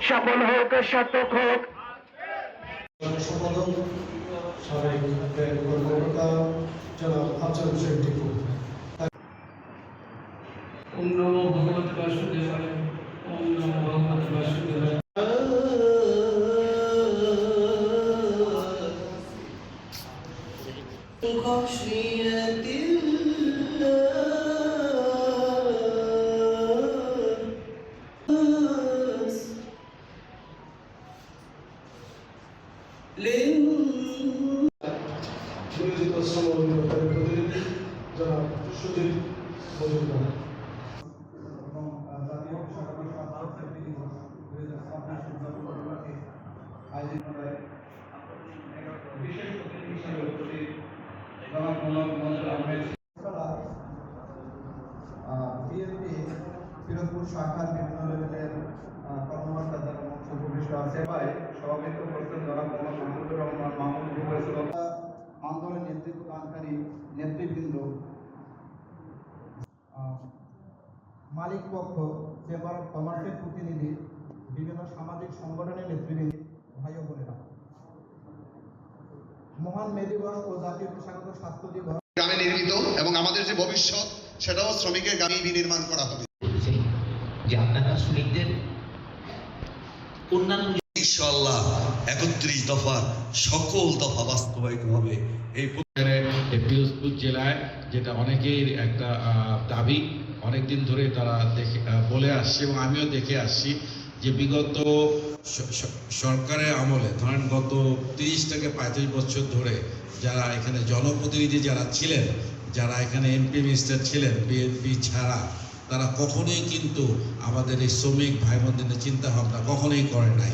সফল হোক, সার্থক হোক। সম্পাদক সাবেক কর্মকর্তা জনাব আফজাল হোসেন টিপু। ওম নমো ভগবতে বাসুদেবায়, ওম নমো ভগবতে বাসুদেবায়। নিয়োজিত শ্রম অধিদপ্তরের প্রতিনিধি জনাব সুজিত মজুমদার। বিশেষ অতিথি হিসেবে উপস্থিত জনাব মোহাম্মদ মনসুর আহমেদ, বিএনপি পিরোজপুর শাখার বিভিন্ন লেভেলের কর্মকর্তা যারা মঞ্চে উপবিষ্ট আছে, সভাপতিত্ব করছেন জনাব মোহাম্মদ মাহমুদুর রহমান মাহমুদ, আন্দোলনের নেতৃত্ব দানকারী নেতৃবৃন্দ, মালিক পক্ষ, চেম্বার অফ কমার্সের প্রতিনিধি, বিভিন্ন সামাজিক সংগঠনের নেতৃবৃন্দ, ভাই ও বোনেরা, মহান মে দিবস ও জাতীয় পেশাগত স্বাস্থ্য দিবস গ্রামে নির্মিত এবং আমাদের যে ভবিষ্যৎ সেটাও শ্রমিকের গ্রামে বিনির্মাণ করা হবে। যে আপনারা শ্রমিকদের অন্যান্য ইনশাআল্লাহ 31 দফা সকল দফা বাস্তবায়িত হবে। এই পিরোজপুর জেলায়, যেটা অনেকের একটা দাবি, অনেকদিন ধরে তারা দেখে বলে আসছে এবং আমিও দেখে আসছি যে বিগত সরকারের আমলে, ধরেন গত 30 থেকে 35 বছর ধরে যারা এখানে জনপ্রতিনিধি যারা ছিলেন, যারা এখানে এমপি মিনিস্টার ছিলেন বিএনপি ছাড়া, তারা কখনোই কিন্তু আমাদের এই শ্রমিক ভাই বোনদের চিন্তা ভাবনা কখনোই করে নাই।